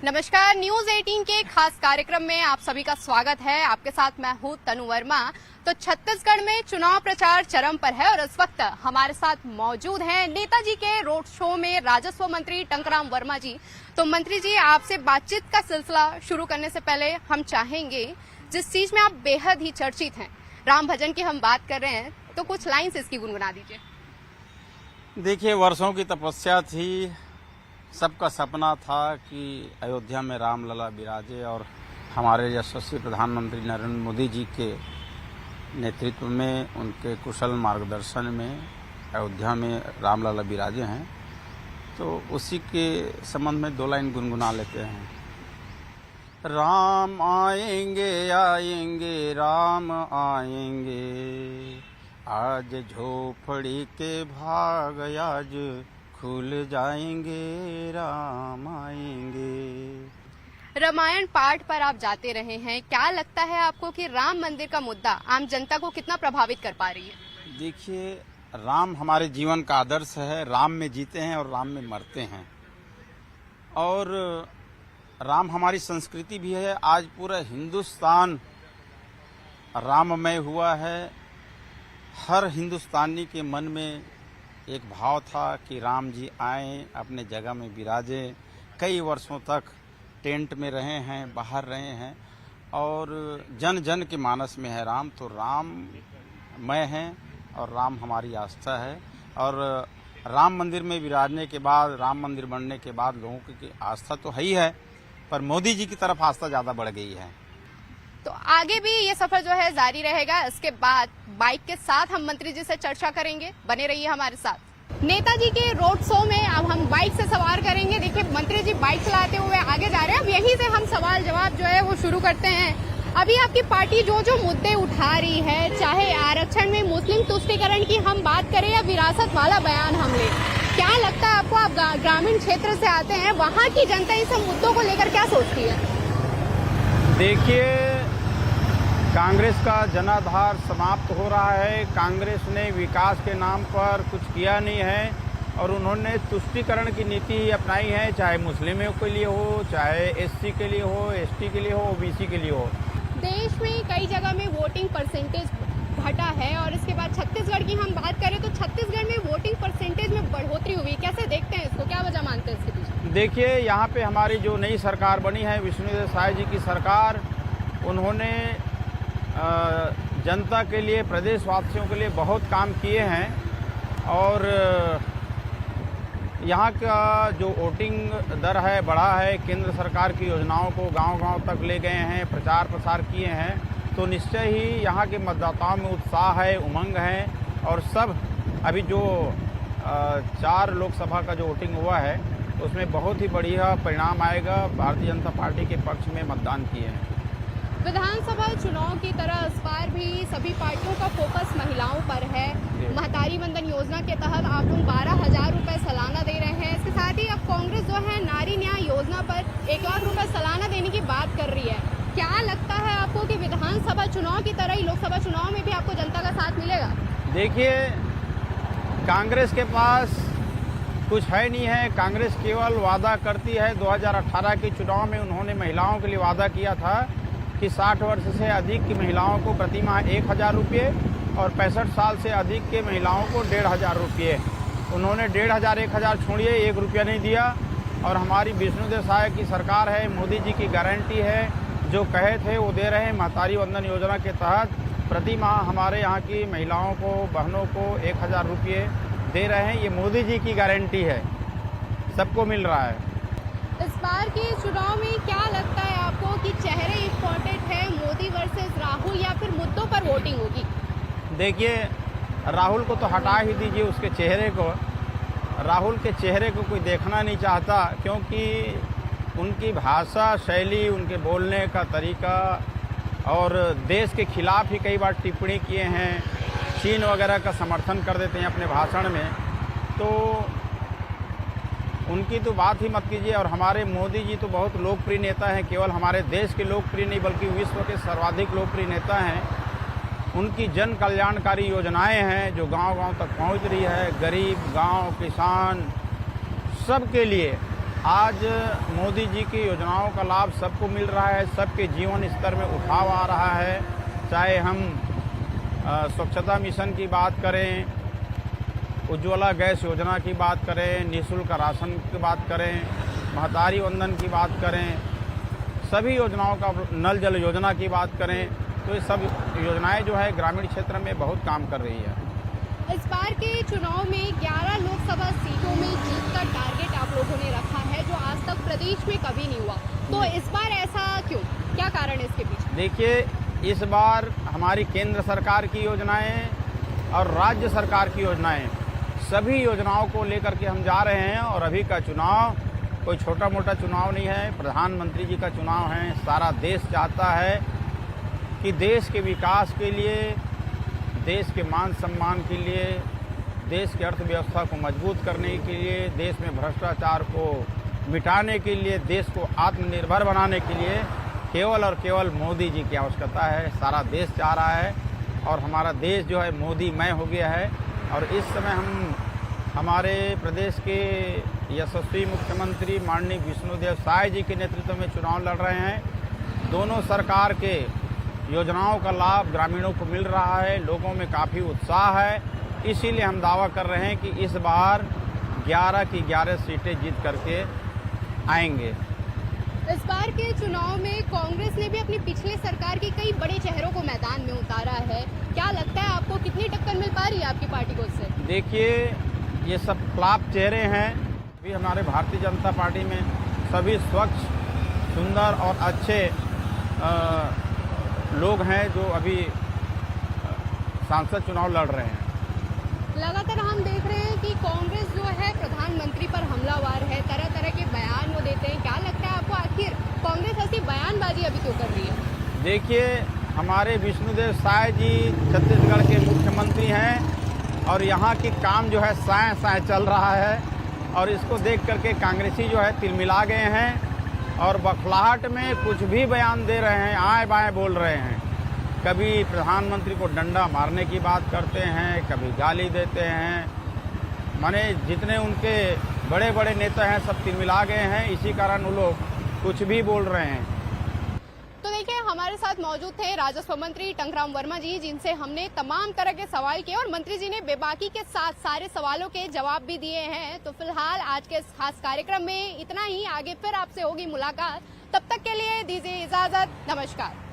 नमस्कार, न्यूज 18 के खास कार्यक्रम में आप सभी का स्वागत है। आपके साथ मैं हूं तनु वर्मा। तो छत्तीसगढ़ में चुनाव प्रचार चरम पर है और इस वक्त हमारे साथ मौजूद हैं नेताजी के रोड शो में राजस्व मंत्री टंकराम वर्मा जी। तो मंत्री जी, आपसे बातचीत का सिलसिला शुरू करने से पहले हम चाहेंगे, जिस चीज में आप बेहद ही चर्चित हैं, राम भजन की हम बात कर रहे हैं, तो कुछ लाइन्स इसकी गुनगुना दीजिए। देखिए, वर्षों की तपस्या थी, सबका सपना था कि अयोध्या में रामलला विराजे और हमारे यशस्वी प्रधानमंत्री नरेंद्र मोदी जी के नेतृत्व में, उनके कुशल मार्गदर्शन में अयोध्या में रामलला विराजे हैं। तो उसी के संबंध में दो लाइन गुनगुना लेते हैं। राम आएंगे आएंगे राम आएंगे, आज झोपड़ी के भाग आज खुल जाएंगे, राम आएंगे। रामायण पाठ पर आप जाते रहे हैं, क्या लगता है आपको कि राम मंदिर का मुद्दा आम जनता को कितना प्रभावित कर पा रही है? देखिए, राम हमारे जीवन का आदर्श है। राम में जीते हैं और राम में मरते हैं, और राम हमारी संस्कृति भी है। आज पूरा हिंदुस्तान राममय हुआ है। हर हिंदुस्तानी के मन में एक भाव था कि राम जी आए, अपने जगह में विराजे। कई वर्षों तक टेंट में रहे हैं, बाहर रहे हैं, और जन जन के मानस में है राम। तो राममय है और राम हमारी आस्था है। और राम मंदिर में विराजने के बाद, राम मंदिर बनने के बाद लोगों की आस्था तो है ही है, पर मोदी जी की तरफ आस्था ज़्यादा बढ़ गई है। तो आगे भी ये सफर जो है जारी रहेगा। इसके बाद बाइक के साथ हम मंत्री जी से चर्चा करेंगे, बने रहिए हमारे साथ। नेताजी के रोड शो में अब हम बाइक से सवार करेंगे। देखिए, मंत्री जी बाइक चलाते हुए आगे जा रहे हैं। अब यहीं से हम सवाल जवाब जो है वो शुरू करते हैं। अभी आपकी पार्टी जो जो मुद्दे उठा रही है, चाहे आरक्षण में मुस्लिम तुष्टीकरण की हम बात करें या विरासत वाला बयान हम ले, क्या लगता है आपको? आप ग्रामीण क्षेत्र से आते हैं, वहाँ की जनता इन सब मुद्दों को लेकर क्या सोचती है? देखिए, कांग्रेस का जनाधार समाप्त हो रहा है। कांग्रेस ने विकास के नाम पर कुछ किया नहीं है, और उन्होंने तुष्टीकरण की नीति अपनाई है, चाहे मुस्लिमों के लिए हो, चाहे एससी के लिए हो, एसटी के लिए हो, ओबीसी के लिए हो। देश में कई जगह में वोटिंग परसेंटेज घटा है, और इसके बाद छत्तीसगढ़ की हम बात करें तो छत्तीसगढ़ में वोटिंग परसेंटेज में बढ़ोतरी हुई। कैसे देखते हैं इसको, क्या वजह मानते हैं इसके पीछे? देखिए, यहाँ पे हमारी जो नई सरकार बनी है, विष्णुदेव साय जी की सरकार, उन्होंने जनता के लिए, प्रदेशवासियों के लिए बहुत काम किए हैं। और यहाँ का जो वोटिंग दर है बढ़ा है। केंद्र सरकार की योजनाओं को गांव-गांव तक ले गए हैं, प्रचार प्रसार किए हैं। तो निश्चय ही यहाँ के मतदाताओं में उत्साह है, उमंग है। और सब अभी जो 4 लोकसभा का जो वोटिंग हुआ है, उसमें बहुत ही बढ़िया परिणाम आएगा। भारतीय जनता पार्टी के पक्ष में मतदान किए हैं। विधानसभा चुनाव की तरह इस बार भी सभी पार्टियों का फोकस महिलाओं पर है। महतारी वंदन योजना के तहत आप लोग 12,000 रुपए सालाना दे रहे हैं। इसके साथ ही अब कांग्रेस जो है नारी न्याय योजना पर 1 लाख रुपए सालाना देने की बात कर रही है। क्या लगता है आपको कि विधानसभा चुनाव की तरह ही लोकसभा चुनाव में भी आपको जनता का साथ मिलेगा? देखिए, कांग्रेस के पास कुछ है नहीं है। कांग्रेस केवल वादा करती है। 2018 के चुनाव में उन्होंने महिलाओं के लिए वादा किया था कि 60 वर्ष से अधिक की महिलाओं को प्रति माह 1,000 रुपये और 65 साल से अधिक के महिलाओं को 1,500 रुपये। उन्होंने 1,500 1,000 छोड़िए, 1 रुपया नहीं दिया। और हमारी विष्णुदेव साय की सरकार है, मोदी जी की गारंटी है, जो कहे थे वो दे रहे हैं। महतारी वंदन योजना के तहत प्रति माह हमारे यहाँ की महिलाओं को, बहनों को 1,000 रुपये दे रहे हैं। ये मोदी जी की गारंटी है, सबको मिल रहा है। इस बार के चुनाव में क्या लगता है आपको कि चेहरे इम्पोर्टेंट है, मोदी वर्सेस राहुल, या फिर मुद्दों पर वोटिंग होगी? देखिए, राहुल को तो हटा ही दीजिए, उसके चेहरे को। राहुल के चेहरे को कोई देखना नहीं चाहता, क्योंकि उनकी भाषा शैली, उनके बोलने का तरीका, और देश के खिलाफ ही कई बार टिप्पणी किए हैं। चीन वगैरह का समर्थन कर देते हैं अपने भाषण में। तो उनकी तो बात ही मत कीजिए। और हमारे मोदी जी तो बहुत लोकप्रिय नेता हैं, केवल हमारे देश के लोकप्रिय नहीं बल्कि विश्व के सर्वाधिक लोकप्रिय नेता हैं। उनकी जन कल्याणकारी योजनाएं हैं जो गांव-गांव तक पहुंच रही है। गरीब, गांव, किसान, सब के लिए आज मोदी जी की योजनाओं का लाभ सबको मिल रहा है, सबके जीवन स्तर में उठाव आ रहा है। चाहे हम स्वच्छता मिशन की बात करें, उज्ज्वला गैस योजना की बात करें, निःशुल्क राशन की बात करें, महतारी वंदन की बात करें, सभी योजनाओं का, नल जल योजना की बात करें, तो ये सब योजनाएं जो है ग्रामीण क्षेत्र में बहुत काम कर रही है। इस बार के चुनाव में 11 लोकसभा सीटों में जीत का टारगेट आप लोगों ने रखा है, जो आज तक प्रदेश में कभी नहीं हुआ। तो इस बार ऐसा क्यों, क्या कारण है इसके पीछे? देखिए, इस बार हमारी केंद्र सरकार की योजनाएं और राज्य सरकार की योजनाएं, सभी योजनाओं को लेकर के हम जा रहे हैं। और अभी का चुनाव कोई छोटा मोटा चुनाव नहीं है, प्रधानमंत्री जी का चुनाव है। सारा देश चाहता है कि देश के विकास के लिए, देश के मान सम्मान के लिए, देश की अर्थव्यवस्था को मजबूत करने के लिए, देश में भ्रष्टाचार को मिटाने के लिए, देश को आत्मनिर्भर बनाने के लिए केवल और केवल मोदी जी की आवश्यकता है। सारा देश चाह रहा है और हमारा देश जो है मोदीमय हो गया है। और इस समय हम हमारे प्रदेश के यशस्वी मुख्यमंत्री माननीय विष्णुदेव साय जी के नेतृत्व में चुनाव लड़ रहे हैं। दोनों सरकार के योजनाओं का लाभ ग्रामीणों को मिल रहा है, लोगों में काफ़ी उत्साह है। इसीलिए हम दावा कर रहे हैं कि इस बार 11 की 11 सीटें जीत करके आएंगे। इस बार के चुनाव में कांग्रेस ने भी अपनी पिछले सरकार के कई बड़े चेहरों को मैदान में उतारा है। क्या लगता है आपको, कितनी टक्कर मिल पा रही है आपकी पार्टी को इससे? देखिए, ये सब फ्लॉप चेहरे हैं। अभी हमारे भारतीय जनता पार्टी में सभी स्वच्छ, सुंदर और अच्छे लोग हैं जो अभी सांसद चुनाव लड़ रहे हैं। लगातार हम देख रहे हैं कि कांग्रेस जो है प्रधानमंत्री पर हमलावर है, तरह तरह के बयान वो देते हैं। क्या लगता है आपको, आखिर कांग्रेस ऐसी बयानबाजी अभी क्यों कर रही है? देखिए, हमारे विष्णुदेव साय जी छत्तीसगढ़ के मुख्यमंत्री हैं और यहाँ की काम जो है साय साय चल रहा है। और इसको देख करके कांग्रेसी जो है तिलमिला गए हैं और बखलाहट में कुछ भी बयान दे रहे हैं, आए बाएं बोल रहे हैं। कभी प्रधानमंत्री को डंडा मारने की बात करते हैं, कभी गाली देते हैं। माने जितने उनके बड़े बड़े नेता हैं सब तिलमिला गए हैं, इसी कारण वो लोग कुछ भी बोल रहे हैं। तो देखिए, हमारे साथ मौजूद थे राजस्व मंत्री टंकराम वर्मा जी, जिनसे हमने तमाम तरह के सवाल किए और मंत्री जी ने बेबाकी के साथ सारे सवालों के जवाब भी दिए हैं। तो फिलहाल आज के इस खास कार्यक्रम में इतना ही। आगे फिर आपसे होगी मुलाकात, तब तक के लिए दीजिए इजाजत। नमस्कार।